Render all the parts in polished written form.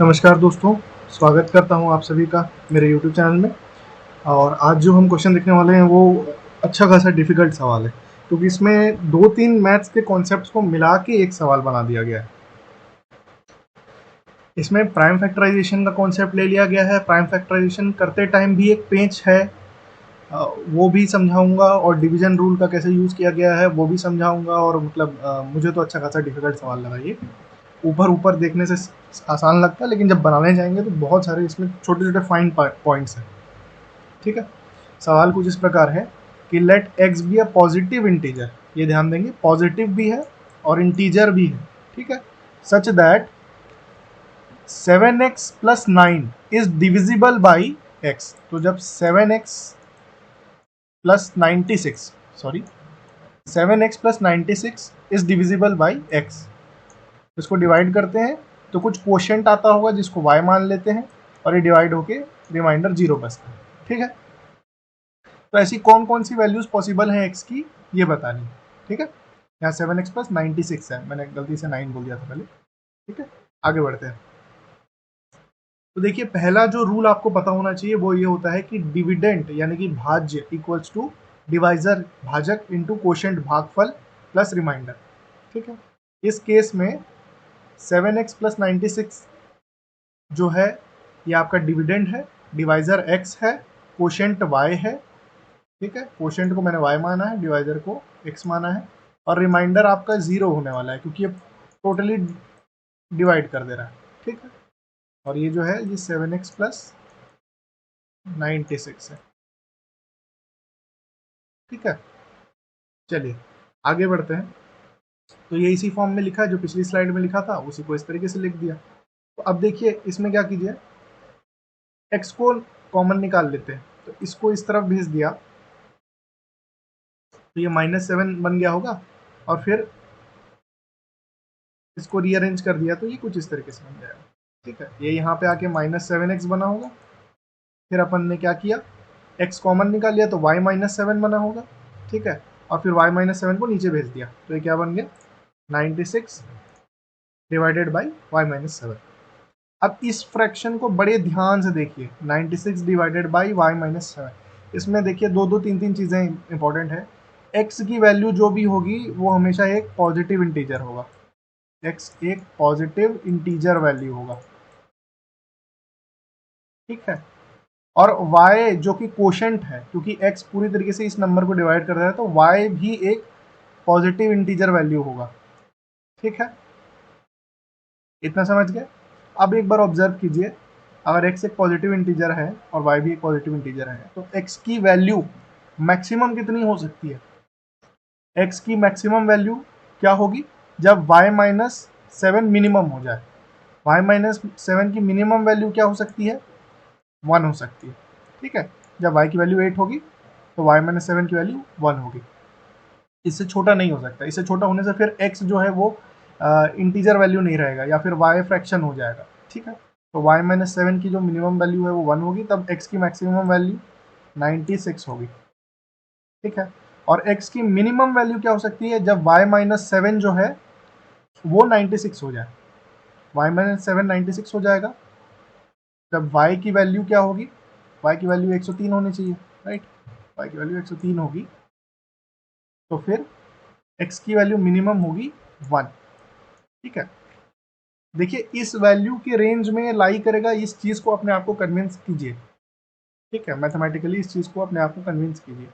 नमस्कार दोस्तों, स्वागत करता हूँ आप सभी का मेरे यूट्यूब चैनल में। और आज जो हम क्वेश्चन देखने वाले हैं वो अच्छा खासा डिफ़िकल्ट सवाल है, क्योंकि इसमें 2-3 मैथ्स के कॉन्सेप्ट्स को मिला के एक सवाल बना दिया गया है। इसमें प्राइम फैक्टराइज़ेशन का कॉन्सेप्ट ले लिया गया है। प्राइम फैक्टराइज़ेशन करते टाइम भी एक पेंच है, वो भी समझाऊँगा, और डिवीज़न रूल का कैसे यूज़ किया गया है वो भी समझाऊँगा। और मतलब मुझे तो अच्छा खासा डिफ़िकल्ट सवाल लगा ये। ऊपर देखने से आसान लगता है, लेकिन जब बनाने जाएंगे तो बहुत सारे इसमें छोटे छोटे फाइन पॉइंट्स हैं। ठीक है। सवाल कुछ इस प्रकार है कि let X be a positive integer, ये ध्यान देंगे, पॉजिटिव भी है और इंटीजर भी है। ठीक है। Such that 7x plus 9 is divisible by x. तो जब 7x plus 96, sorry, 7x plus 96 is divisible by x, इसको डिवाइड करते हैं तो कुछ क्वोशिएंट आता होगा जिसको y मान लेते हैं, और ये डिवाइड होके रिमाइंडर 0 बचता है। ठीक है। तो ऐसी कौन कौन सी वैल्यूज पॉसिबल हैं x की, ये बतानी है। ठीक है। यहाँ 7x प्लस 96 है, मैंने गलती से 9 बोल दिया था पहले। ठीक है। आगे बढ़ते हैं। तो देखिए, पहला जो रूल आपको पता होना चाहिए वो ये होता है कि डिविडेंड यानी कि भाज्य इक्वल्स टू डिवाइजर भाजक इंटू क्वोशिएंट भागफल प्लस रिमाइंडर। ठीक है। इस केस में 7x प्लस 96 जो है ये आपका डिविडेंड है, डिवाइजर x है, कोशेंट y है। ठीक है। कोशेंट को मैंने y माना है, डिवाइजर को x माना है, और रिमाइंडर आपका 0 होने वाला है क्योंकि ये टोटली डिवाइड कर दे रहा है। ठीक है। और ये जो है ये 7x प्लस 96 है। ठीक है। चलिए आगे बढ़ते हैं। तो ये इसी फॉर्म में लिखा है जो पिछली स्लाइड में लिखा था, उसी को इस तरीके से लिख दिया। तो अब देखिए इसमें क्या कीजिए, x को कॉमन निकाल लेते हैं, तो इसको इस तरफ भेज दिया तो ये -7 बन गया होगा, और फिर इसको रीअरेंज कर दिया तो ये कुछ इस तरीके से बन जाएगा। ठीक है। ये यहाँ पे आके -7x बना होगा। फिर अपन ने क्या किया, x कॉमन निकाल लिया तो y -7 बना होगा। ठीक है। और फिर y -7 को नीचे भेज दिया तो ये क्या बन गया, 96 डिवाइडेड बाई y-7। अब इस फ्रैक्शन को बड़े ध्यान से देखिए, 96 डिवाइडेड बाई y-7। इसमें देखिए दो दो तीन तीन चीज़ें इंपॉर्टेंट है। x की वैल्यू जो भी होगी वो हमेशा एक पॉजिटिव इंटीजर होगा। x एक पॉजिटिव इंटीजर वैल्यू होगा। ठीक है। और y जो कि कोशेंट है, क्योंकि x पूरी तरीके से इस नंबर को डिवाइड कर रहा है, तो y भी एक पॉजिटिव इंटीजर वैल्यू होगा। ठीक है। इतना समझ गए। अब एक बार ऑब्जर्व कीजिए, अगर x एक पॉजिटिव इंटीजर है और y भी एक पॉजिटिव इंटीजर है, तो x की वैल्यू मैक्सिमम कितनी हो सकती है। x की मैक्सिमम वैल्यू क्या होगी, जब y-7 मिनिमम हो जाए। y-7 की मिनिमम वैल्यू क्या हो सकती है, 1 हो सकती है। ठीक है। जब y की वैल्यू 8 होगी तो y-7 की वैल्यू 1 होगी। इससे छोटा नहीं हो सकता। इससे छोटा होने से फिर x जो है वो इंटीजर वैल्यू नहीं रहेगा, या फिर y फ्रैक्शन हो जाएगा। ठीक है। तो y-7 की जो मिनिमम वैल्यू है वो 1 होगी, तब x की मैक्सिमम वैल्यू 96 होगी। ठीक है। और x की मिनिमम वैल्यू क्या हो सकती है, जब y-7 जो है वो 96 हो जाए। y-7 96 हो जाएगा, जब y की वैल्यू क्या होगी, y की वैल्यू 103 होनी चाहिए, राइट। y की वैल्यू 103 होगी, तो फिर x की वैल्यू मिनिमम होगी 1। ठीक है। देखिए इस वैल्यू के रेंज में लाई करेगा, इस चीज को अपने आप को कन्विंस कीजिए। ठीक है। मैथमेटिकली इस चीज को अपने आप को कन्विंस कीजिए।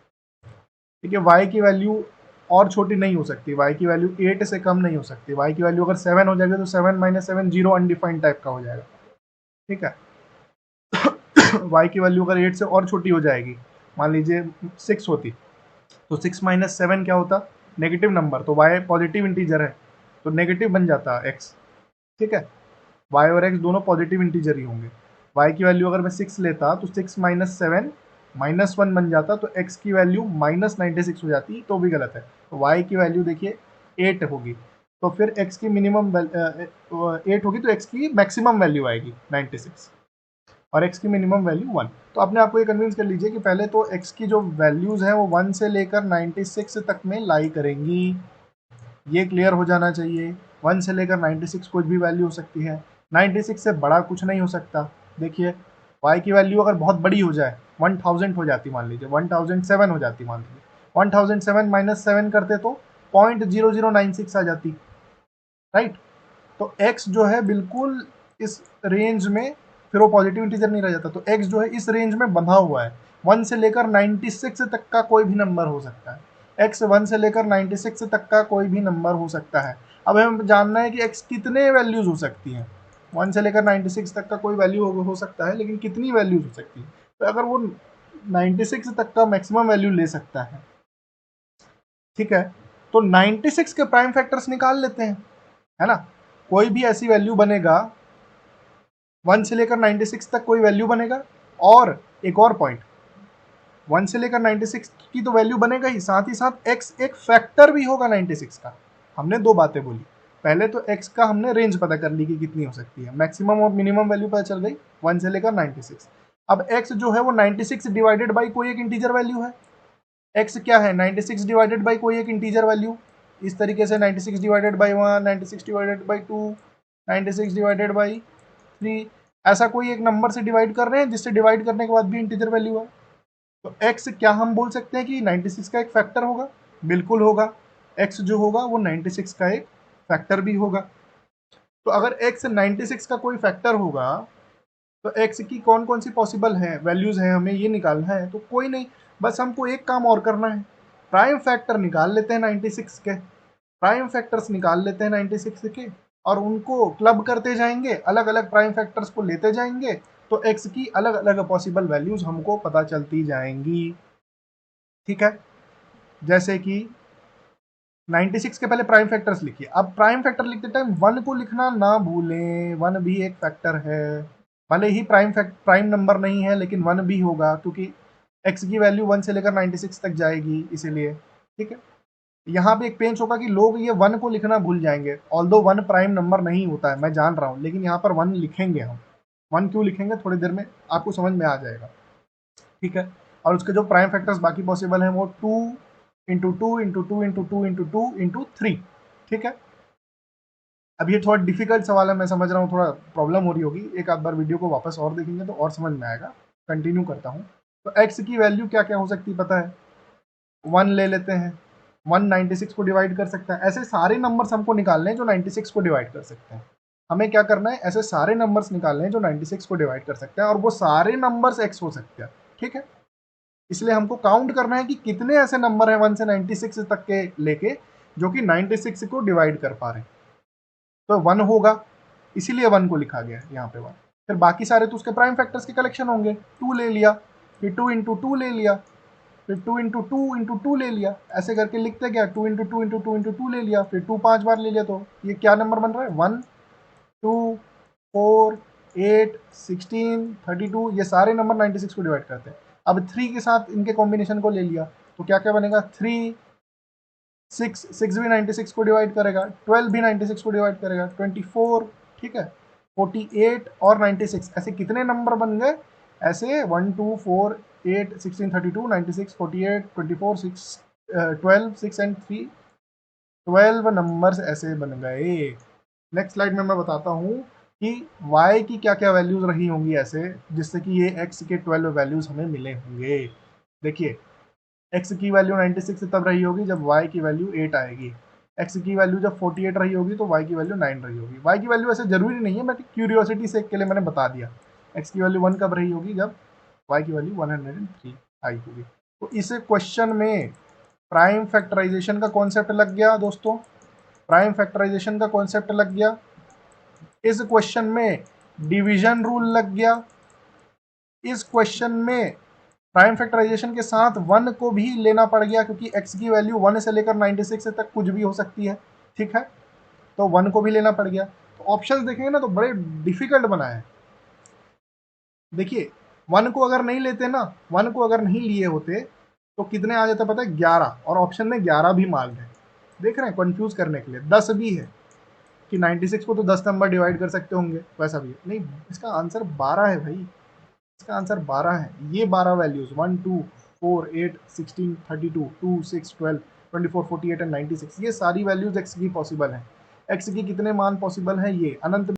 ठीक है। y की वैल्यू और छोटी नहीं हो सकती, y की वैल्यू 8 से कम नहीं हो सकती। y की वैल्यू अगर 7 हो जाएगी तो 7-7 जीरो अनडिफाइंड टाइप का हो जाएगा। ठीक है। y की वैल्यू अगर 8 से और छोटी हो जाएगी, मान लीजिए 6 होती, तो 6-7 क्या होता, नेगेटिव नंबर। तो y पॉजिटिव इंटीजर है तो नेगेटिव बन जाता x। ठीक है। y और x दोनों पॉजिटिव इंटीजर ही होंगे। y की वैल्यू अगर मैं 6 लेता तो 6-7 -1 बन जाता, तो x की वैल्यू -96 हो जाती, तो भी गलत है। तो y की वैल्यू देखिए 8 होगी, तो फिर x की मिनिमम 8 होगी, तो x की मैक्सिमम वैल्यू आएगी 96, और x की मिनिमम वैल्यू 1। तो अपने आप को ये कन्विंस कर लीजिए कि पहले तो x की जो वैल्यूज हैं वो 1 से लेकर 96 तक में लाई करेंगी। ये क्लियर हो जाना चाहिए। 1 से लेकर 96 कुछ भी वैल्यू हो सकती है। 96 से बड़ा कुछ नहीं हो सकता। देखिए y की वैल्यू अगर बहुत बड़ी हो जाए, 1000 हो जाती, मान लीजिए 1007 हो जाती, मान लीजिए 1007 माइनस 7 करते तो 0.0096 आ जाती, राइट। तो x जो है बिल्कुल इस रेंज में, फिर वो पॉजिटिव इंटीजर नहीं रह जाता, तो x जो है इस रेंज में बंधा हुआ है। 1 से लेकर 96 तक का कोई भी नंबर हो सकता है। x 1 से लेकर 96 तक का कोई भी नंबर हो सकता है। अब हमें जानना है कि x कितने वैल्यूज हो सकती हैं। 1 से लेकर 96 तक का कोई वैल्यू हो सकता है, लेकिन कितनी वैल्यूज हो सकती है। तो अगर वो 96 तक का मैक्सिमम वैल्यू ले सकता है, ठीक है, तो 96 के प्राइम फैक्टर्स निकाल लेते हैं, है ना। कोई भी ऐसी वैल्यू बनेगा, 1 से लेकर 96 तक कोई वैल्यू बनेगा, और एक और पॉइंट, 1 से लेकर 96 की तो वैल्यू बनेगा ही, साथ ही साथ x एक फैक्टर भी होगा 96 का। हमने दो बातें बोली, पहले तो x का हमने रेंज पता कर ली कि कितनी हो सकती है, मैक्सिमम और मिनिमम वैल्यू पता चल गई 1 से लेकर 96। अब x जो है वो 96 डिवाइडेड बाई कोई एक इंटीजर वैल्यू है। x क्या है, 96 डिवाइडेड बाई कोई एक इंटीजर वैल्यू। इस तरीके से 96 divided by 1, 96 divided by 2, 96 divided by 3, ऐसा कोई एक नंबर से डिवाइड कर रहे हैं जिससे डिवाइड करने के बाद भी इंटीजर वैल्यू है। तो x क्या हम बोल सकते हैं कि 96 का एक फैक्टर होगा? बिल्कुल होगा। x जो होगा वो 96 का एक फैक्टर भी होगा। तो अगर x 96 का कोई फैक्टर होगा, तो x की कौन कौन सी पॉसिबल है वैल्यूज है, हमें ये निकालना है। तो कोई नहीं, बस हमको एक काम और करना है, प्राइम फैक्टर निकाल लेते हैं 96 के, प्राइम फैक्टर्स निकाल लेते हैं 96 के, और उनको क्लब करते जाएंगे, अलग अलग प्राइम फैक्टर्स को लेते जाएंगे, तो x की अलग अलग पॉसिबल वैल्यूज हमको पता चलती जाएंगी, ठीक है। जैसे कि 96 के पहले प्राइम फैक्टर्स लिखिए। अब प्राइम फैक्टर लिखते टाइम 1 को लिखना ना भूलें, 1 भी एक फैक्टर है, भले ही प्राइम नंबर नहीं है, लेकिन 1 भी होगा, क्योंकि x की वैल्यू 1 से लेकर 96 तक जाएगी, इसीलिए, ठीक है। यहाँ पे एक पेंच होगा कि लोग ये 1 को लिखना भूल जाएंगे, ऑल्दो 1 प्राइम नंबर नहीं होता है, मैं जान रहा हूँ, लेकिन यहाँ पर 1 लिखेंगे हम। 1 क्यों लिखेंगे, थोड़ी देर में आपको समझ में आ जाएगा, ठीक है। और उसके जो प्राइम फैक्टर्स बाकी पॉसिबल हैं वो 2 into 2 into 2 into 2 into 2 into 3, ठीक है। अब ये थोड़ा डिफिकल्ट सवाल है, मैं समझ रहा हूँ, थोड़ा प्रॉब्लम हो रही होगी, एक आध बार वीडियो को वापस और देखेंगे तो और समझ में आएगा। कंटिन्यू करता हूँ। तो x की वैल्यू क्या क्या हो सकती है पता है, 1 ले लेते हैं, 1 96 को डिवाइड कर सकता है। ऐसे सारे नंबर्स हमको निकालने हैं जो 96 को डिवाइड कर सकते हैं। हमें क्या करना है, ऐसे सारे नंबर्स निकालने हैं जो 96 को डिवाइड कर सकते हैं, और वो सारे नंबर्स x हो सकते हैं, ठीक है। इसलिए हमको काउंट करना है कि कितने ऐसे नंबर हैं 1 से 96 तक के लेके जो कि 96 को डिवाइड कर पा रहे हैं। तो 1 होगा, इसीलिए 1 को लिखा गया है यहाँ पे 1। फिर बाकी सारे तो उसके प्राइम फैक्टर्स के कलेक्शन होंगे, 2 ले लिया, फिर 2 इंटू 2 ले लिया, फिर 2 इंटू 2 इंटू 2 ले लिया, ऐसे करके लिखते गया, 2 इंटू 2 इंटू 2 इंटू 2 ले लिया, फिर 2 5 बार ले लिया, तो ये क्या नंबर बन रहा है, 1 2 4 8 16 32, ये सारे नंबर 96 को डिवाइड करते हैं। अब 3 के साथ इनके कॉम्बिनेशन को ले लिया, तो क्या क्या बनेगा, 3 6 6 भी 96 को डिवाइड करेगा, 12 भी 96 को डिवाइड करेगा, 24, ठीक है, 48 और 96, ऐसे कितने नंबर बन गए, ऐसे 1 2 4 8 16 32 96 48 24 6 12 6 एंड 3 12 नंबर्स ऐसे बन गए। नेक्स्ट स्लाइड में मैं बताता हूँ कि y की क्या क्या वैल्यूज रही होंगी ऐसे, जिससे कि ये x के 12 वैल्यूज हमें मिले होंगे। देखिए x की वैल्यू 96 तब रही होगी जब y की वैल्यू 8 आएगी, x की वैल्यू जब 48 रही होगी तो y की वैल्यू 9 रही होगी। y की वैल्यू ऐसे जरूरी नहीं है, बट क्यूरियोसिटी से के लिए मैंने बता दिया। x की वैल्यू 1 कब रही होगी, जब y की वैल्यू 103 आई होगी। तो इस क्वेश्चन में प्राइम फैक्टराइजेशन का कॉन्सेप्ट लग गया दोस्तों, प्राइम फैक्टराइजेशन का कॉन्सेप्ट लग गया। इस क्वेश्चन में डिवीजन रूल लग गया। इस क्वेश्चन में प्राइम फैक्टराइजेशन के साथ 1 को भी लेना पड़ गया, क्योंकि x की वैल्यू 1 से लेकर 96 तक कुछ भी हो सकती है, ठीक है, तो 1 को भी लेना पड़ गया। तो ऑप्शंस देखेंगे ना तो बड़े डिफिकल्ट बनाए हैं। देखिए 1 को अगर नहीं लेते ना, 1 को अगर नहीं लिए होते तो कितने आ जाते पता है, 11, और ऑप्शन में 11 भी मार गए। देख रहे हैं, कंफ्यूज करने के लिए 10 भी है कि 96 को तो 10 नंबर डिवाइड कर सकते होंगे, वैसा भी है नहीं, इसका आंसर 12 है भाई, इसका आंसर 12 है। ये 12 वैल्यूज 1 2 4 8 16 32 2 6 12 24 48 एंड 96, ये सारी वैल्यूज x की पॉसिबल हैं। x की कितने मान पॉसिबल हैं, ये अनंत